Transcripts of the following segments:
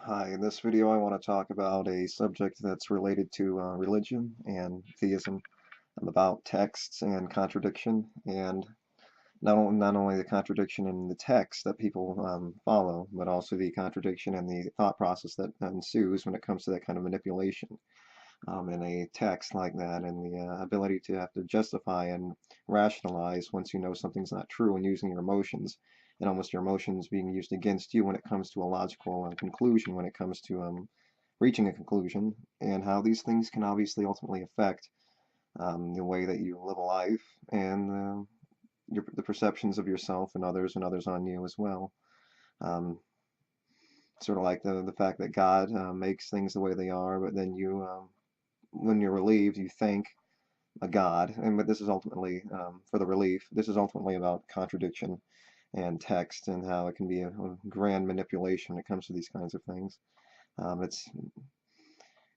Hi, in this video I want to talk about a subject that's related to religion and theism, about texts and contradiction, and not only the contradiction in the text that people follow, but also the contradiction in the thought process that ensues when it comes to that kind of manipulation in a text like that, and the ability to have to justify and rationalize once you know something's not true, and using your emotions, and almost your emotions being used against you when it comes to a logical conclusion, when it comes to reaching a conclusion, and how these things can obviously ultimately affect the way that you live a life, and the perceptions of yourself and others on you as well. Um, Sort of like the fact that God makes things the way they are, but then when you're relieved, you thank a God. And but this is ultimately for the relief. This is ultimately about contradiction and text, and how it can be a grand manipulation when it comes to these kinds of things. It's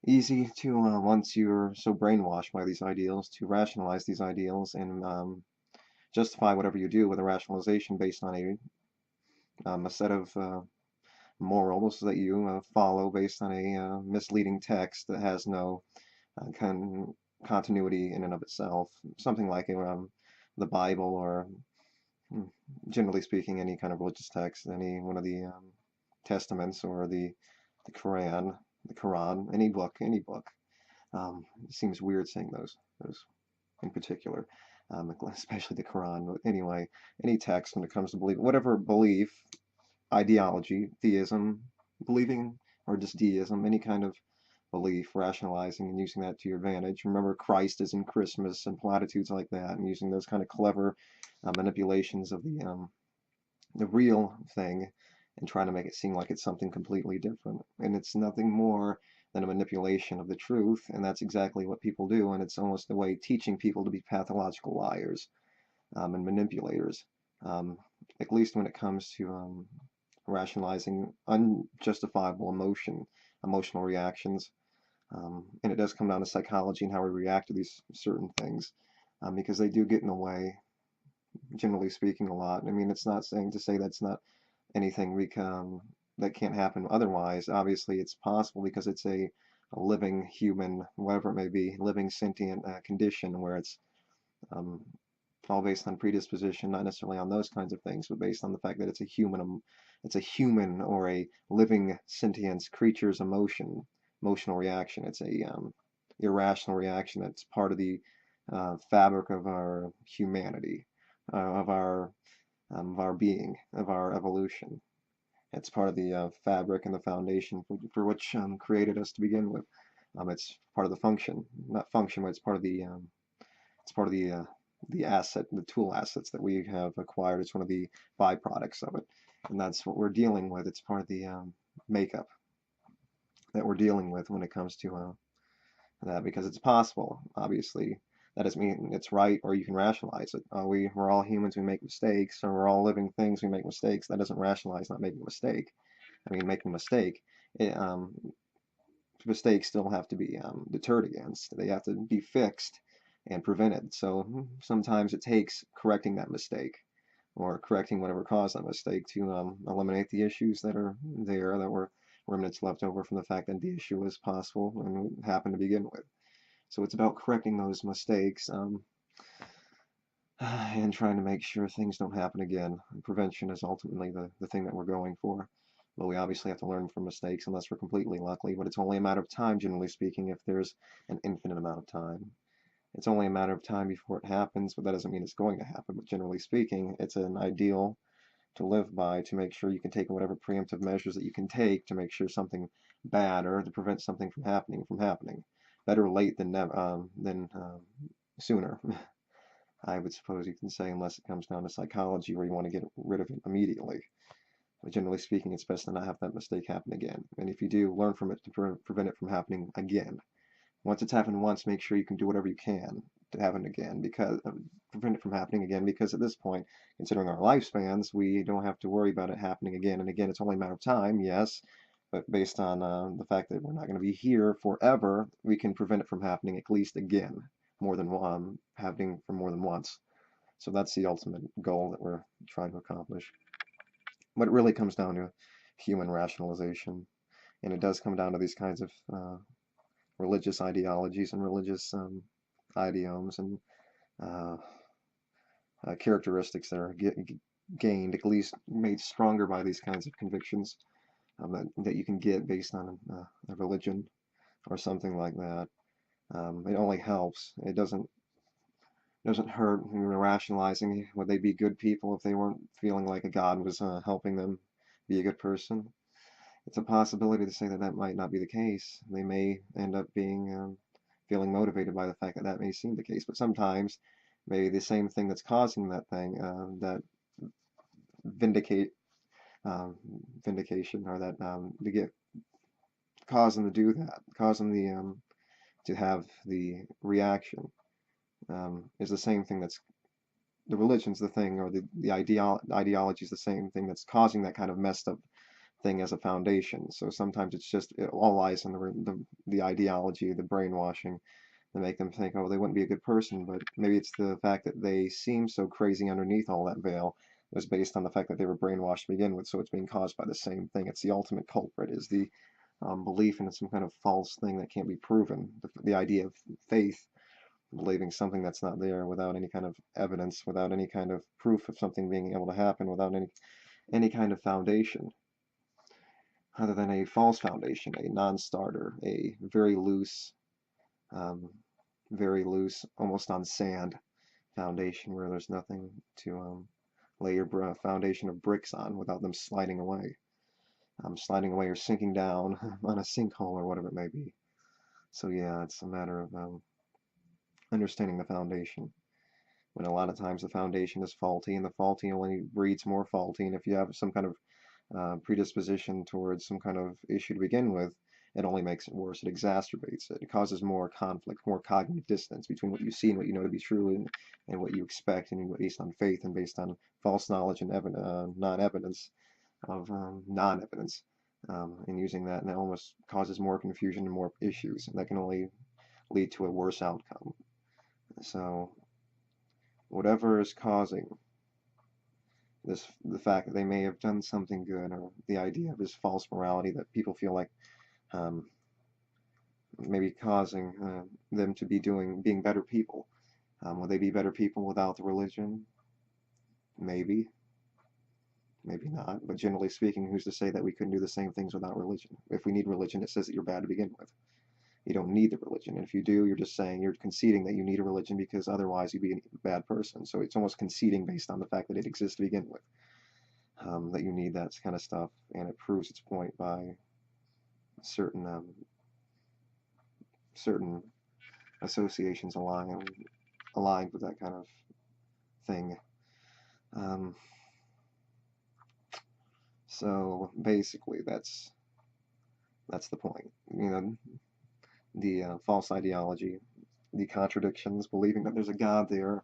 easy to, once you're so brainwashed by these ideals, to rationalize these ideals and justify whatever you do with a rationalization based on a set of morals that you follow based on a misleading text that has no continuity in and of itself. Something like the Bible, or mm, generally speaking, any kind of religious text, any one of the testaments, or the Quran, any book. It seems weird saying those in particular, especially the Quran. But anyway, any text when it comes to belief, whatever belief, ideology, theism, believing, or just deism, any kind of belief, rationalizing and using that to your advantage. Remember, Christ is in Christmas and platitudes like that, and using those kind of clever manipulations of the real thing, and trying to make it seem like it's something completely different. And it's nothing more than a manipulation of the truth, and that's exactly what people do. And it's almost a way teaching people to be pathological liars and manipulators, um, at least when it comes to rationalizing unjustifiable emotional reactions. And it does come down to psychology and how we react to these certain things, because they do get in the way, generally speaking, a lot. I mean, it's not saying to say that's not anything that can't happen otherwise. Obviously, it's possible because it's a living human, whatever it may be, living sentient condition where it's um, all based on predisposition, not necessarily on those kinds of things, but based on the fact that it's a human or a living sentient creature's emotional reaction. It's a irrational reaction that's part of the fabric of our humanity, of our being, of our evolution. It's part of the fabric and the foundation for which created us to begin with. It's part of the function, not function, but it's part of the asset, the tool assets that we have acquired. It's one of the byproducts of it, and that's what we're dealing with. It's part of the makeup that we're dealing with when it comes to that, because it's possible. Obviously, that doesn't mean it's right or you can rationalize it. We're all humans. We make mistakes, or we're all living things. We make mistakes. That doesn't rationalize not making a mistake. I mean, making a mistake. It, Mistakes still have to be deterred against. They have to be fixed and prevented. So sometimes it takes correcting that mistake, or correcting whatever caused that mistake, to eliminate the issues that are there, that were remnants left over from the fact that the issue was possible and happened to begin with. So it's about correcting those mistakes, and trying to make sure things don't happen again. Prevention is ultimately the thing that we're going for. But we obviously have to learn from mistakes unless we're completely lucky, but it's only a matter of time, generally speaking, if there's an infinite amount of time. It's only a matter of time before it happens, but that doesn't mean it's going to happen. But generally speaking, it's an ideal to live by, to make sure you can take whatever preemptive measures that you can take to make sure something bad, or to prevent something from happening. Better late than never, sooner. I would suppose you can say, unless it comes down to psychology where you want to get rid of it immediately. But generally speaking, it's best to not have that mistake happen again. And if you do, learn from it to prevent it from happening again. Once it's happened once, make sure you can do whatever you can to happen again, because prevent it from happening again. Because at this point, considering our lifespans, we don't have to worry about it happening again and again. It's only a matter of time, yes, but based on the fact that we're not going to be here forever, we can prevent it from happening at least again, more than happening for more than once. So that's the ultimate goal that we're trying to accomplish. But it really comes down to human rationalization And it does come down to these kinds of religious ideologies and religious idioms and uh, characteristics that are gained, at least made stronger by these kinds of convictions that you can get based on a religion or something like that. It only helps. It doesn't hurt. Rationalizing, would they be good people if they weren't feeling like a God was helping them be a good person? It's a possibility to say that that might not be the case. They may end up being feeling motivated by the fact that that may seem the case. But sometimes maybe the same thing that's causing that thing, that vindicate um, vindication, or that to get cause them to do that, cause them to have the reaction, is the same thing that's the religion's the thing, or the ideology is the same thing that's causing that kind of messed up thing as a foundation. So sometimes it all lies in the ideology, the brainwashing, that make them think, oh, they wouldn't be a good person. But maybe it's the fact that they seem so crazy underneath all that veil was based on the fact that they were brainwashed to begin with. So it's being caused by the same thing. It's the ultimate culprit, is the belief in some kind of false thing that can't be proven. The idea of faith, believing something that's not there without any kind of evidence, without any kind of proof of something being able to happen, without any kind of foundation, other than a false foundation, a non-starter, a um, very loose, almost on sand foundation where there's nothing to lay your foundation of bricks on without them sliding away or sinking down on a sinkhole or whatever it may be. So yeah, it's a matter of understanding the foundation. When a lot of times the foundation is faulty, and the faulty only breeds more faulty, and if you have some kind of predisposition towards some kind of issue to begin with, it only makes it worse. It exacerbates it. It causes more conflict, more cognitive dissonance between what you see and what you know to be true, and what you expect, and based on faith and based on false knowledge and non-evidence of non-evidence. And using that, and that almost causes more confusion and more issues, and that can only lead to a worse outcome. So whatever is causing the fact that they may have done something good, or the idea of this false morality that people feel like um, maybe causing them to being better people. Will they be better people without the religion? Maybe, maybe not. But generally speaking, who's to say that we couldn't do the same things without religion? If we need religion, it says that you're bad to begin with. You don't need the religion. And if you do, you're conceding that you need a religion, because otherwise you'd be a bad person. So it's almost conceding based on the fact that it exists to begin with. That you need that kind of stuff, and it proves its point by certain associations aligned with that kind of thing. Um, so basically, that's the point. The false ideology, the contradictions, believing that there's a God there,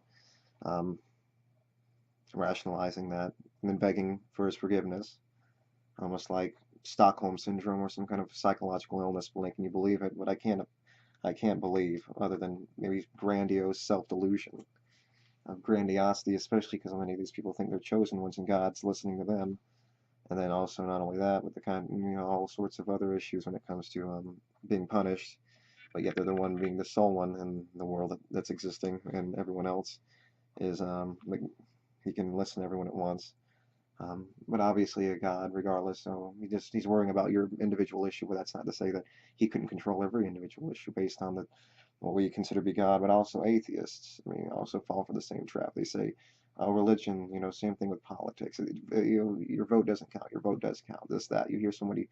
um, rationalizing that, and then begging for his forgiveness, almost like Stockholm syndrome or some kind of psychological illness, making you believe it. But I can't believe, other than maybe grandiose self-delusion of grandiosity, especially because many of these people think they're chosen ones and God's listening to them. And then also, not only that, but all sorts of other issues when it comes to being punished, but yet they're the one being the sole one in the world that's existing, and everyone else is like, he can listen to everyone at once. But obviously a God, regardless, so he's worrying about your individual issue. But that's not to say that he couldn't control every individual issue based on what we consider to be God. But also atheists, also fall for the same trap. They say, oh, religion, same thing with politics. Your vote doesn't count. Your vote does count. This, that. You hear so many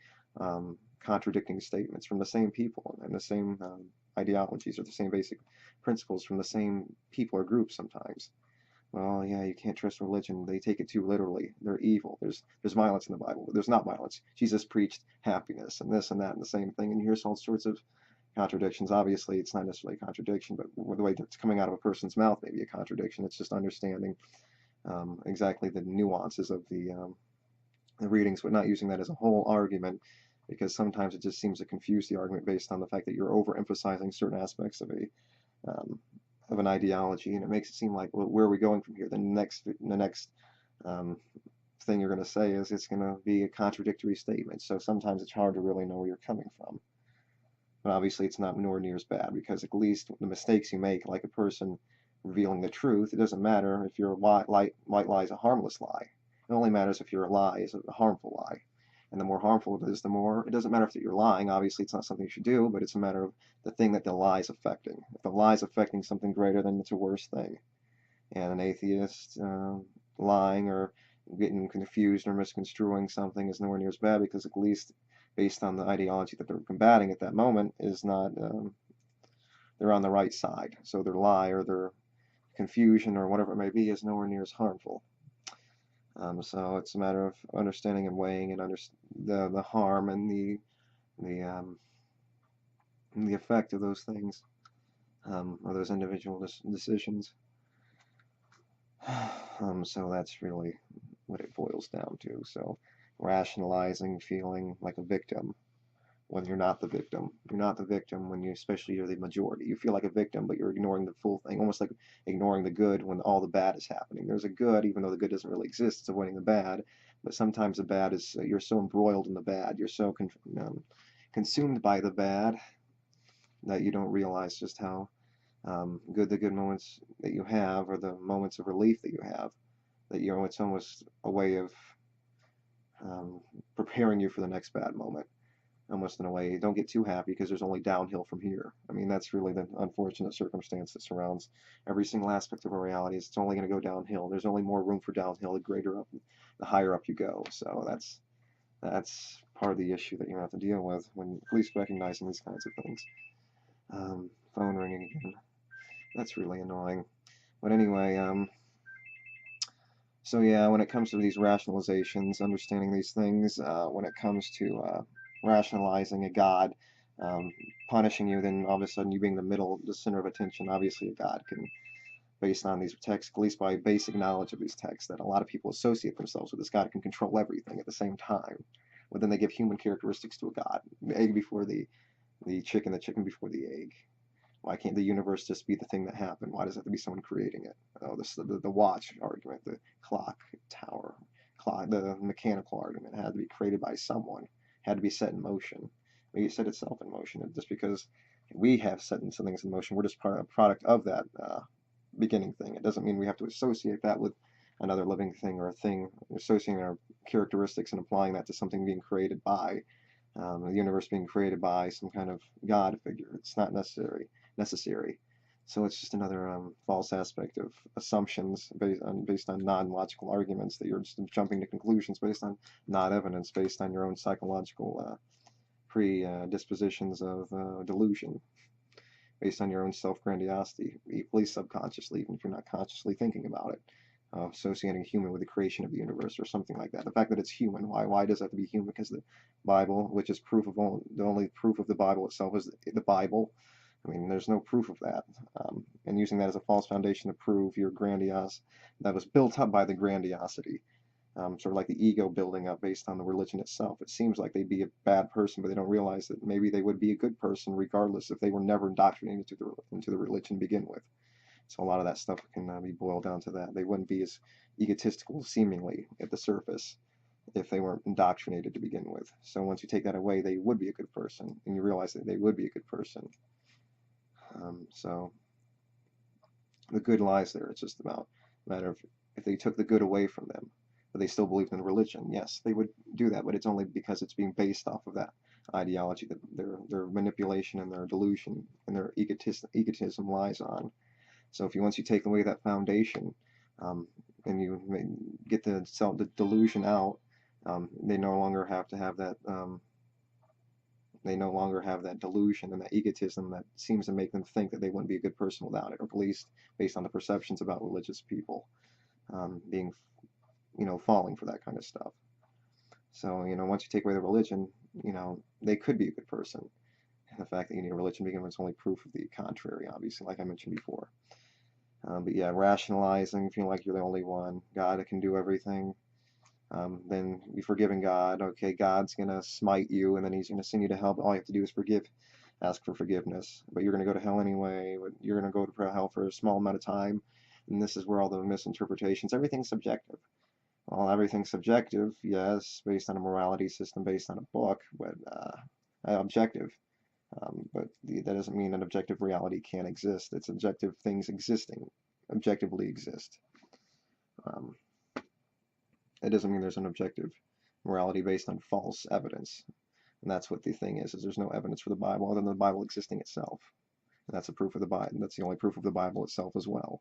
contradicting statements from the same people and the same ideologies, or the same basic principles from the same people or groups sometimes. Well, yeah, you can't trust religion. They take it too literally. They're evil. There's violence in the Bible, but there's not violence. Jesus preached happiness and this and that and the same thing. And you hear all sorts of contradictions. Obviously, it's not necessarily a contradiction, but the way that's coming out of a person's mouth may be a contradiction. It's just understanding exactly the nuances of the readings, but not using that as a whole argument, because sometimes it just seems to confuse the argument based on the fact that you're overemphasizing certain aspects of an ideology, and it makes it seem like, well, where are we going from here? The next thing you're going to say is it's going to be a contradictory statement. So sometimes it's hard to really know where you're coming from. But obviously, it's not nowhere near as bad because at least the mistakes you make, like a person revealing the truth, it doesn't matter if your white lie is a harmless lie. It only matters if your lie is a harmful lie. And the more harmful it is, the more, it doesn't matter if you're lying. Obviously, it's not something you should do, but it's a matter of the thing that the lie is affecting. If the lie is affecting something greater, then it's a worse thing. And an atheist lying or getting confused or misconstruing something is nowhere near as bad because at least based on the ideology that they're combating at that moment is not, they're on the right side. So their lie or their confusion or whatever it may be is nowhere near as harmful. So it's a matter of understanding and weighing and the harm and the effect of those things, or those individual decisions. So that's really what it boils down to. So rationalizing, feeling like a victim when you're not the victim. You're not the victim when you, especially you're the majority. You feel like a victim, but you're ignoring the full thing, almost like ignoring the good when all the bad is happening. There's a good, even though the good doesn't really exist, it's avoiding the bad. But sometimes the bad is, you're so embroiled in the bad, you're so consumed by the bad that you don't realize just how good the good moments that you have, or the moments of relief that you have, that it's almost a way of preparing you for the next bad moment. Almost in a way, don't get too happy because there's only downhill from here. I mean, that's really the unfortunate circumstance that surrounds every single aspect of our reality. It's only going to go downhill. There's only more room for downhill the greater up, the higher up you go. So that's part of the issue that you have to deal with when at least recognizing these kinds of things. Phone ringing again. That's really annoying. But anyway, so yeah, when it comes to these rationalizations, understanding these things, when it comes to rationalizing a God punishing you, then all of a sudden you being the center of attention, obviously a God can, based on these texts, at least by basic knowledge of these texts, that a lot of people associate themselves with this God can control everything at the same time. But then they give human characteristics to a God. The egg before the chicken before the egg. Why can't the universe just be the thing that happened? Why does it have to be someone creating it? Oh, the watch argument, the clock tower, the mechanical argument had to be created by someone, had to be set in motion. Maybe it set itself in motion. Just because we have set some things in motion, we're just a product of that beginning thing. It doesn't mean we have to associate that with another living thing or a thing, associating our characteristics and applying that to something being created by the universe being created by some kind of God figure. It's not necessary. So it's just another false aspect of assumptions based on non-logical arguments that you're just jumping to conclusions based on not evidence, based on your own psychological predispositions of delusion, based on your own self-grandiosity, at least subconsciously, even if you're not consciously thinking about it. Associating human with the creation of the universe or something like that. The fact that it's human, why does it have to be human? Because the Bible, which is the only proof of the Bible itself is the Bible. I mean, there's no proof of that. And using that as a false foundation to prove your that was built up by the grandiosity, sort of like the ego building up based on the religion itself. It seems like they'd be a bad person, but they don't realize that maybe they would be a good person regardless if they were never indoctrinated into the religion to begin with. So a lot of that stuff can be boiled down to that. They wouldn't be as egotistical, seemingly, at the surface if they weren't indoctrinated to begin with. So once you take that away, they would be a good person, and you realize that they would be a good person. So the good lies there. It's just about a matter of if they took the good away from them, but they still believed in religion. Yes, they would do that, but it's only because it's being based off of that ideology that their manipulation and their delusion and their egotism lies on. So once you take away that foundation, and you get the delusion out, they no longer have to have that. They no longer have that delusion and that egotism that seems to make them think that they wouldn't be a good person without it, or at least based on the perceptions about religious people being, falling for that kind of stuff. So, once you take away the religion, they could be a good person. And the fact that you need a religion to begin with is only proof of the contrary, obviously, like I mentioned before. But yeah, rationalizing, feeling like you're the only one, God that can do everything. Then you're forgiving God. Okay, God's gonna smite you, and then He's gonna send you to hell. But all you have to do is ask for forgiveness. But you're gonna go to hell anyway. You're gonna go to hell for a small amount of time, and this is where all the misinterpretations. Everything's subjective. Well, everything's subjective, yes, based on a morality system, based on a book, but objective. That doesn't mean an objective reality can't exist. It's objective things existing, objectively exist. Um, it doesn't mean there's an objective morality based on false evidence. And that's what the thing is there's no evidence for the Bible other than the Bible existing itself. And that's a proof of the Bible. That's the only proof of the Bible itself as well.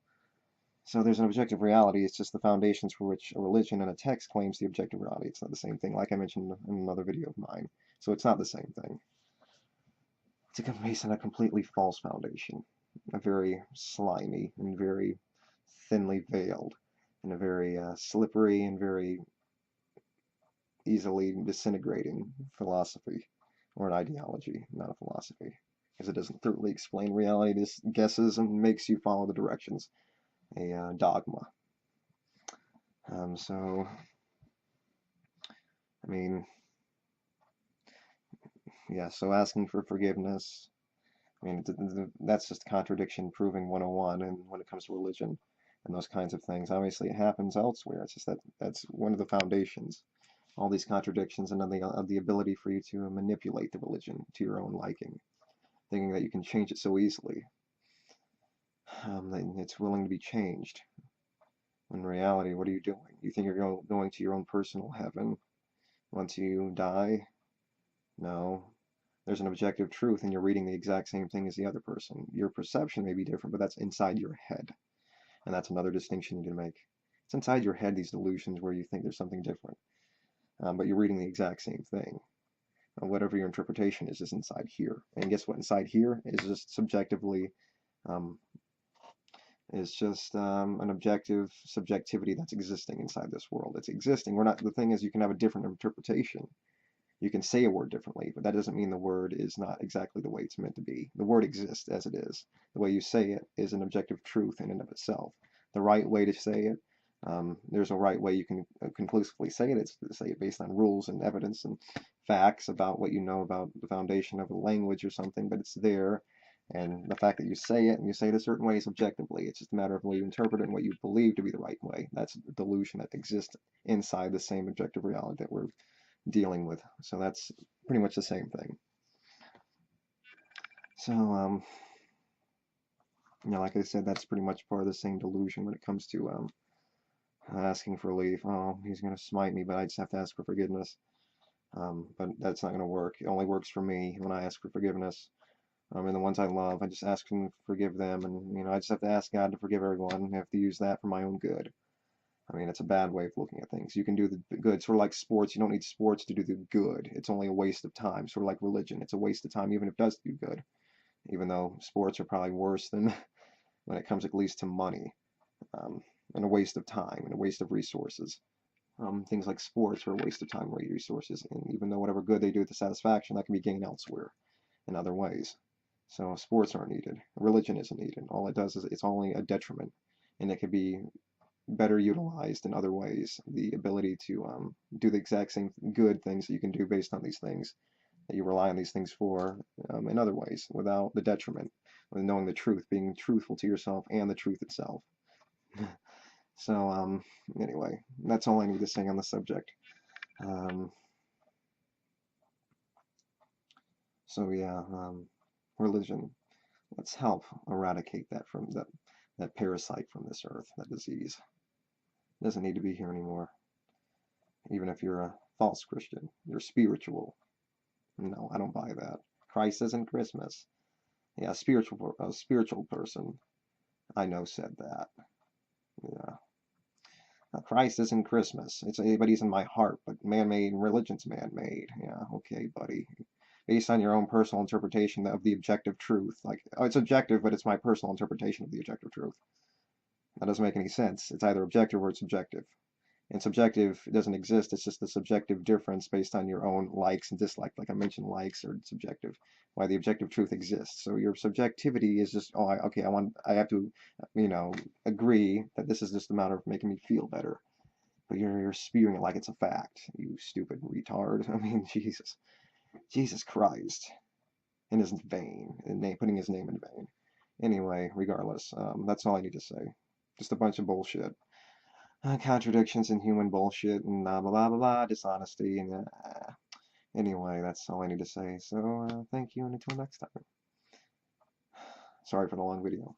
So there's an objective reality. It's just the foundations for which a religion and a text claims the objective reality. It's not the same thing, like I mentioned in another video of mine. So it's not the same thing. It's based on a completely false foundation, a very slimy and very thinly veiled, and a very slippery and very easily disintegrating philosophy, or an ideology, not a philosophy, because it doesn't thoroughly explain reality. It just guesses and makes you follow the directions. A dogma. So, I mean, yeah, so asking for forgiveness, I mean, that's just contradiction proving 101, and when it comes to religion and those kinds of things, obviously it happens elsewhere. It's just that's one of the foundations. All these contradictions and of the ability for you to manipulate the religion to your own liking, thinking that you can change it so easily. That it's willing to be changed. In reality, what are you doing? You think you're going to your own personal heaven once you die? No. There's an objective truth, and you're reading the exact same thing as the other person. Your perception may be different, but that's inside your head. And that's another distinction you need to make. It's inside your head, these delusions where you think there's something different. But you're reading the exact same thing. Whatever your interpretation is inside here. And guess what? Inside here is just subjectively, is just an objective subjectivity that's existing inside this world. It's existing. The thing is, you can have a different interpretation. You can say a word differently, but that doesn't mean the word is not exactly the way it's meant to be. The word exists as it is. The way you say it is an objective truth in and of itself. The right way to say it, there's a right way you can conclusively say it. It's to say it based on rules and evidence and facts about what you know about the foundation of a language or something, but it's there. And the fact that you say it and you say it a certain way is objectively. It's just a matter of the way you interpret it and what you believe to be the right way. That's a delusion that exists inside the same objective reality that we're dealing with. So that's pretty much the same thing. So, like I said, that's pretty much part of the same delusion when it comes to asking for relief. Oh, he's going to smite me, but I just have to ask for forgiveness. But that's not going to work. It only works for me when I ask for forgiveness. And the ones I love, I just ask him to forgive them. And, I just have to ask God to forgive everyone. I have to use that for my own good. I mean, it's a bad way of looking at things. You can do the good, sort of like sports. You don't need sports to do the good. It's only a waste of time, sort of like religion. It's a waste of time, even if it does do good. Even though sports are probably worse than when it comes at least to money, and a waste of time and a waste of resources. Things like sports are a waste of time and resources. And even though whatever good they do with the satisfaction, that can be gained elsewhere in other ways. So sports aren't needed. Religion isn't needed. All it does is it's only a detriment, and it could be better utilized in other ways. The ability to do the exact same good things that you can do based on these things, that you rely on these things for, in other ways, without the detriment, with knowing the truth, being truthful to yourself and the truth itself. So, anyway, that's all I need to say on the subject. So yeah, religion. Let's help eradicate that from that parasite from this earth, that disease. It doesn't need to be here anymore. Even if you're a false Christian, you're spiritual. No, I don't buy that. Christ isn't Christmas. Yeah, a spiritual person I know said that. Yeah. Christ isn't Christmas. But he's in my heart. But man-made religion's man-made. Yeah, okay, buddy. Based on your own personal interpretation of the objective truth. Like, oh, it's objective, but it's my personal interpretation of the objective truth. That doesn't make any sense. It's either objective or it's subjective. And subjective doesn't exist. It's just a subjective difference based on your own likes and dislikes. Like I mentioned, likes are subjective. Why the objective truth exists. So your subjectivity is just, oh, I have to, agree that this is just a matter of making me feel better. But you're spewing it like it's a fact. You stupid retard. I mean, Jesus Christ, in his vain, putting his name in vain. Anyway, regardless, that's all I need to say. Just a bunch of bullshit. contradictions and human bullshit and blah blah blah blah, blah dishonesty and anyway, that's all I need to say. So thank you and until next time. Sorry for the long video.